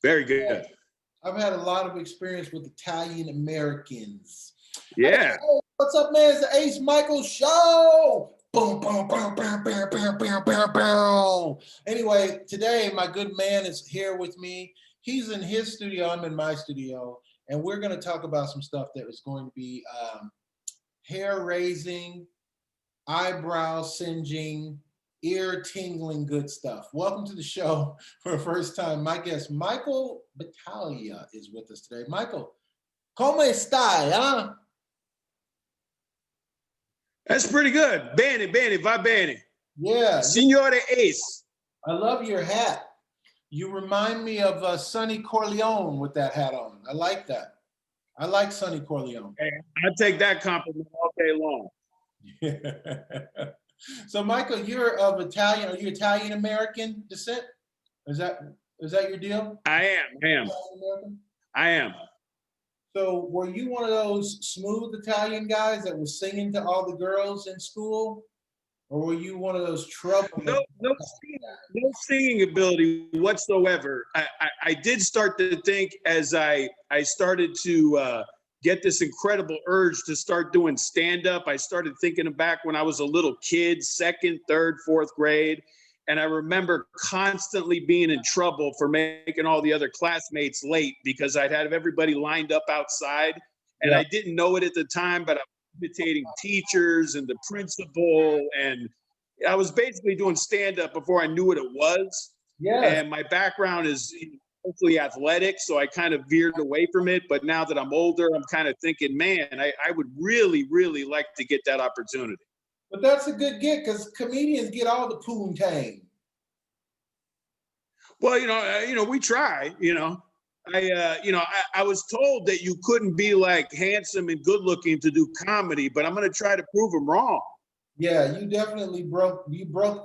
Very good. I've had a lot of experience with Italian Americans. Yeah. Hey, what's up, man? It's the Ace Michael Show. Boom, boom, boom, boom, boom, boom, boom, boom, boom. Anyway, today my good man is here with me. He's in his studio. I'm in my studio. And we're going to talk about some stuff that is going to be hair raising, eyebrow singeing, ear tingling good stuff. Welcome to the show for the first time. My guest, Michael Battaglia, is with us today. Michael, come stai, huh? That's pretty good. Bene, bene, va bene. Yeah. Signore Ace. I love your hat. You remind me of Sonny Corleone with that hat on. I like that. I like Sonny Corleone. Hey, I take that compliment all day long. So, Michael, you're of Italian. Are you Italian American descent? Is that your deal? I am. So, were you one of those smooth Italian guys that was singing to all the girls in school, or were you one of those trouble? No singing ability whatsoever. I did start to think as I started to get this incredible urge to start doing stand-up. I started thinking back when I was a little kid, 2nd, 3rd, 4th grade. And I remember constantly being in trouble for making all the other classmates late because I'd had everybody lined up outside. And I didn't know it at the time, but I was imitating teachers and the principal. And I was basically doing stand-up before I knew what it was. Yeah. And my background is mostly athletic, so I kind of veered away from it. But now that I'm older, I'm kind of thinking, man, I would really, really like to get that opportunity. But that's a good gig because comedians get all the poontang. Well, we try. I was told that you couldn't be like handsome and good looking to do comedy, but I'm going to try to prove them wrong. Yeah, you definitely broke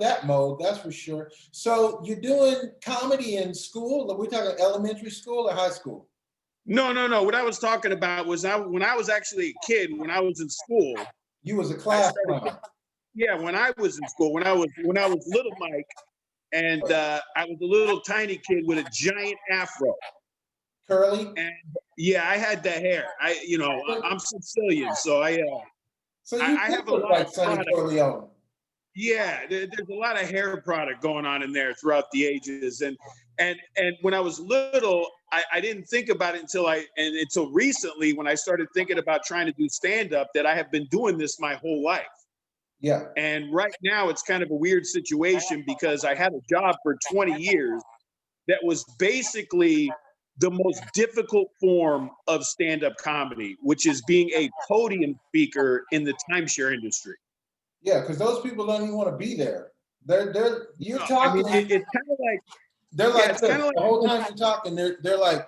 that mode, that's for sure. So you're doing comedy in school? Are we talking elementary school or high school? No. What I was talking about was when I was actually a kid, when I was in school. You was a class clown. Yeah, when I was in school, when I was little Mike, and I was a little tiny kid with a giant afro. Curly? And yeah, I had the hair. I'm Sicilian, so I have a lot like of Sonny Corleone. Yeah, there's a lot of hair product going on in there throughout the ages. And when I was little, I didn't think about it until recently when I started thinking about trying to do stand-up, that I have been doing this my whole life. Yeah. And right now it's kind of a weird situation because I had a job for 20 years that was basically the most difficult form of stand-up comedy, which is being a podium speaker in the timeshare industry. Yeah, because those people don't even want to be there. You're talking. I mean, it's kind of like they're like the whole time you're talking. They're like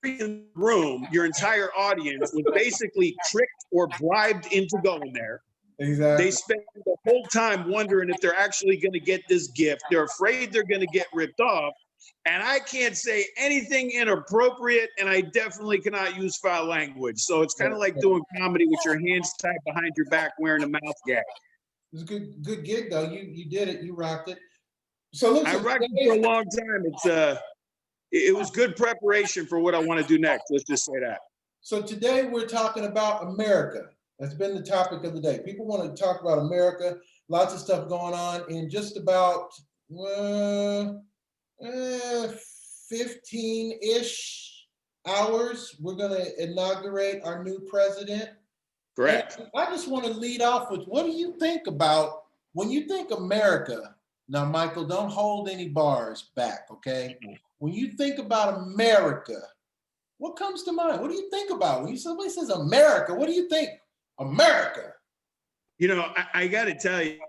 in the room. Your entire audience was basically tricked or bribed into going there. Exactly. They spend the whole time wondering if they're actually going to get this gift. They're afraid they're going to get ripped off. And I can't say anything inappropriate, and I definitely cannot use foul language. So it's kind of like doing comedy with your hands tied behind your back wearing a mouth gag. It was a good gig, though. You did it. You rocked it. So listen, I rocked it for a long time. It was good preparation for what I want to do next. Let's just say that. So today we're talking about America. That's been the topic of the day. People want to talk about America. Lots of stuff going on in just about 15-ish hours. We're going to inaugurate our new president. Correct. And I just want to lead off with, what do you think about when you think America? Now, Michael, don't hold any bars back, okay? When you think about America, what comes to mind? What do you think about? When somebody says America, what do you think? America. I got to tell you,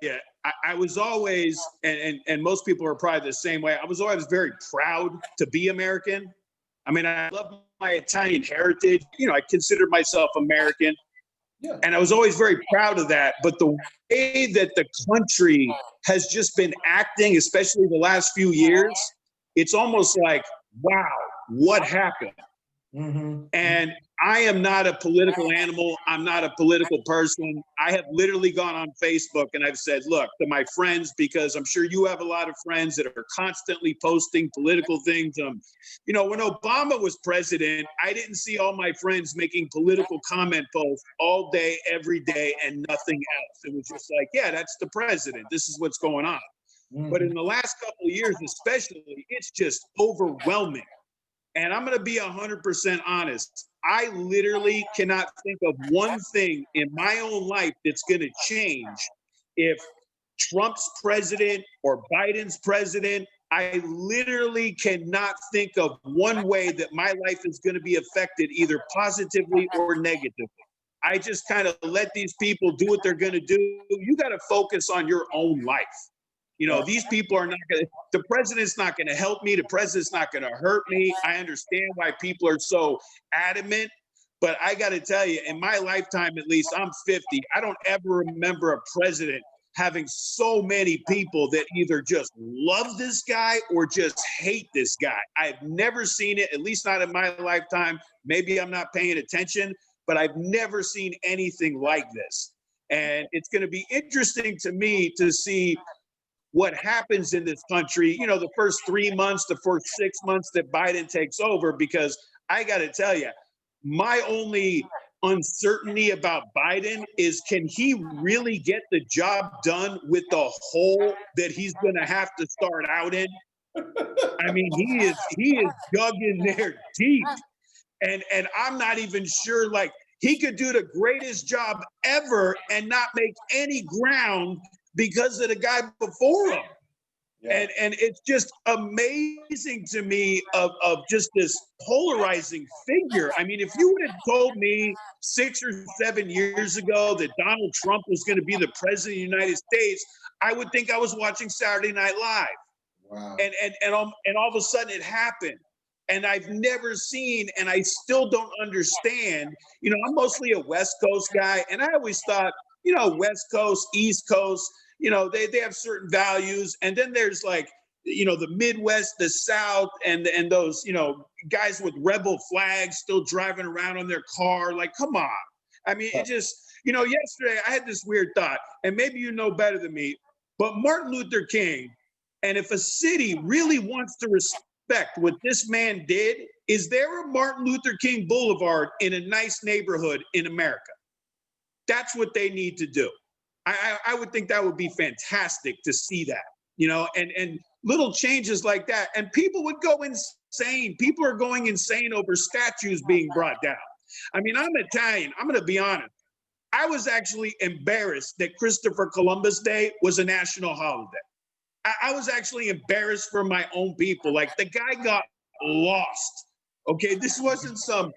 I was always, and most people are probably the same way, I was always very proud to be American. I mean, I love my Italian heritage. I consider myself American. Yeah. And I was always very proud of that. But the way that the country has just been acting, especially the last few years, it's almost like, wow, what happened? And I am not a political animal. I'm not a political person. I have literally gone on Facebook and I've said, look, to my friends, because I'm sure you have a lot of friends that are constantly posting political things. You know, when Obama was president, I didn't see all my friends making political comment posts all day, every day, and nothing else. It was just like, yeah, that's the president. This is what's going on. But in the last couple of years, especially, it's just overwhelming. And I'm going to be 100% honest. I literally cannot think of one thing in my own life that's going to change if Trump's president or Biden's president. I literally cannot think of one way that my life is going to be affected either positively or negatively. I just kind of let these people do what they're going to do. You got to focus on your own life. You know, these people are not going to, the president's not going to help me. The president's not going to hurt me. I understand why people are so adamant, but I got to tell you, in my lifetime, at least, I'm 50. I don't ever remember a president having so many people that either just love this guy or just hate this guy. I've never seen it, at least not in my lifetime. Maybe I'm not paying attention, but I've never seen anything like this. And it's going to be interesting to me to see what happens in this country, you know, the first 3 months, the first 6 months that Biden takes over, because I got to tell you, my only uncertainty about Biden is, can he really get the job done with the hole that he's going to have to start out in? I mean, he is dug in there deep. And I'm not even sure, like, he could do the greatest job ever and not make any ground because of the guy before him. Yeah. And it's just amazing to me of just this polarizing figure. I mean, if you would have told me 6 or 7 years ago that Donald Trump was going to be the president of the United States, I would think I was watching Saturday Night Live. Wow. And all of a sudden it happened. And I've never seen, and I still don't understand, you know, I'm mostly a West Coast guy, and I always thought, you know, West Coast, East Coast, you know, they have certain values. And then there's like, you know, the Midwest, the South, and those, you know, guys with rebel flags still driving around on their car. Like, come on. I mean, it just, you know, yesterday I had this weird thought, and maybe you know better than me, but Martin Luther King, and if a city really wants to respect what this man did, is there a Martin Luther King Boulevard in a nice neighborhood in America? That's what they need to do. I would think that would be fantastic to see that, you know, and little changes like that. And people would go insane. People are going insane over statues being brought down. I mean, I'm Italian. I'm going to be honest. I was actually embarrassed that Christopher Columbus Day was a national holiday. I was actually embarrassed for my own people. Like, the guy got lost. Okay, this wasn't some,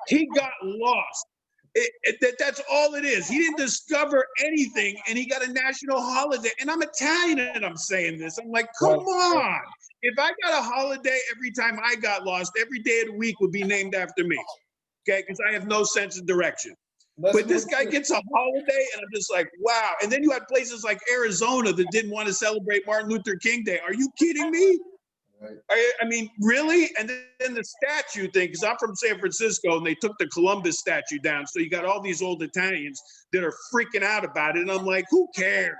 he got lost. That's all it is. He didn't discover anything, and he got a national holiday. And I'm Italian, and I'm saying this. I'm like, come on. If I got a holiday every time I got lost, every day of the week would be named after me. Okay, because I have no sense of direction. But this guy gets a holiday, and I'm just like, wow. And then you had places like Arizona that didn't want to celebrate Martin Luther King Day. Are you kidding me? Right. I mean, really? And then the statue thing, because I'm from San Francisco, and they took the Columbus statue down. So you got all these old Italians that are freaking out about it. And I'm like, who cares,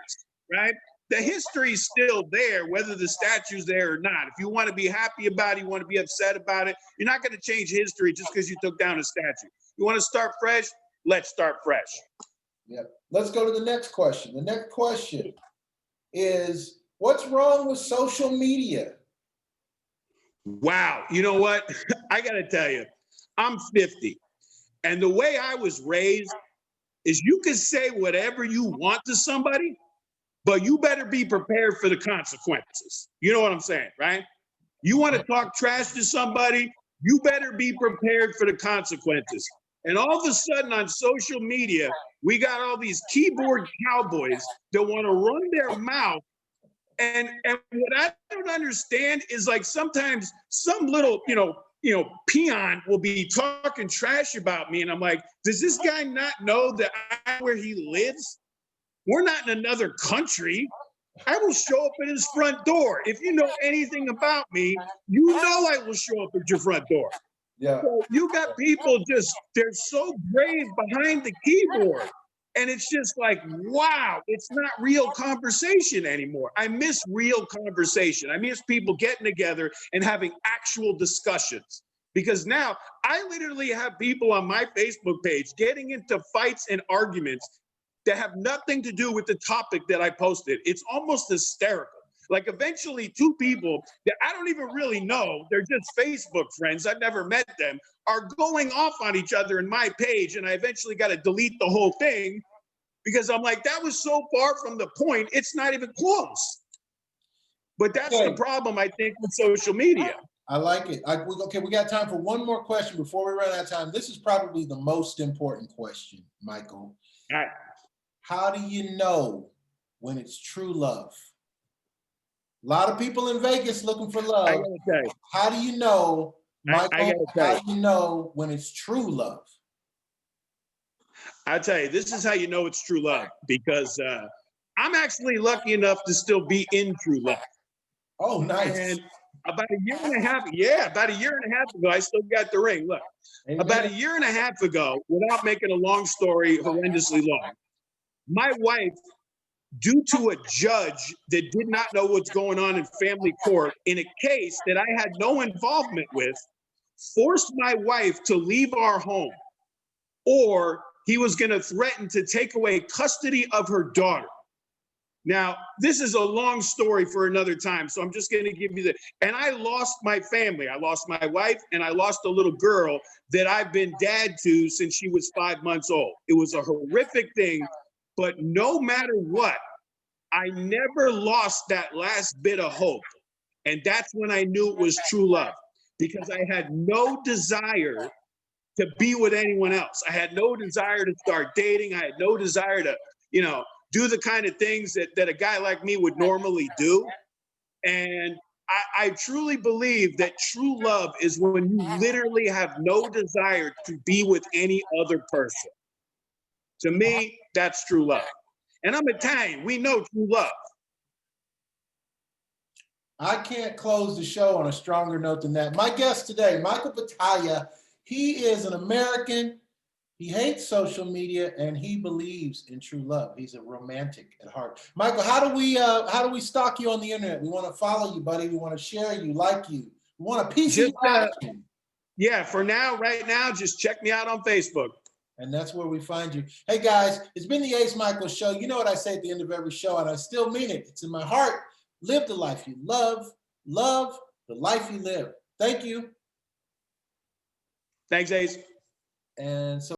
right? The history's still there, whether the statue's there or not. If you want to be happy about it, you want to be upset about it, you're not going to change history just because you took down a statue. You want to start fresh? Let's start fresh. Yeah. Let's go to the next question. The next question is, what's wrong with social media? Wow. You know what? I got to tell you, I'm 50. And the way I was raised is you can say whatever you want to somebody, but you better be prepared for the consequences. You know what I'm saying, right? You want to talk trash to somebody, you better be prepared for the consequences. And all of a sudden on social media, we got all these keyboard cowboys that want to run their mouth. And what I don't understand is, like, sometimes some little, you know, peon will be talking trash about me. And I'm like, does this guy not know that I'm where he lives? We're not in another country. I will show up at his front door. If you know anything about me, you know I will show up at your front door. Yeah. So you got people they're so brave behind the keyboard. And it's just like, wow, it's not real conversation anymore. I miss real conversation. I miss people getting together and having actual discussions. Because now I literally have people on my Facebook page getting into fights and arguments that have nothing to do with the topic that I posted. It's almost hysterical. Like eventually two people that I don't even really know, they're just Facebook friends, I've never met them, are going off on each other in my page. And I eventually got to delete the whole thing because I'm like, that was so far from the point, it's not even close. But that's the problem, I think, with social media. I like it. Okay, we got time for one more question before we run out of time. This is probably the most important question, Michael. All right. How do you know when it's true love? A lot of people in Vegas looking for love. I gotta tell you. How do you know, Michael? I gotta tell how do you know when it's true love? I'll tell you, this is how you know it's true love, because I'm actually lucky enough to still be in true love. Oh, nice. And about a year and a half ago, I still got the ring. Look, Amen. About a year and a half ago, without making a long story horrendously long, my wife, due to a judge that did not know what's going on in family court in a case that I had no involvement with, forced my wife to leave our home, or he was going to threaten to take away custody of her daughter. Now, this is a long story for another time, so I'm just going to give you and I lost my family. I lost my wife, and I lost a little girl that I've been dad to since she was 5 months old. It was a horrific thing, but no matter what, I never lost that last bit of hope. And that's when I knew it was true love, because I had no desire to be with anyone else. I had no desire to start dating. I had no desire to, do the kind of things that a guy like me would normally do. And I truly believe that true love is when you literally have no desire to be with any other person. To me, that's true love. And I'm Italian. We know true love. I can't close the show on a stronger note than that. My guest today, Michael Battaglia, he is an American. He hates social media, and he believes in true love. He's a romantic at heart. Michael, how do we stalk you on the internet? We want to follow you, buddy. We want to share you, like you. We want a piece of you. Yeah, for now, right now, just check me out on Facebook. And that's where we find you. Hey, guys, it's been the Ace Michael Show. You know what I say at the end of every show, and I still mean it. It's in my heart. Live the life you love. Love the life you live. Thank you. Thanks, Ace. And so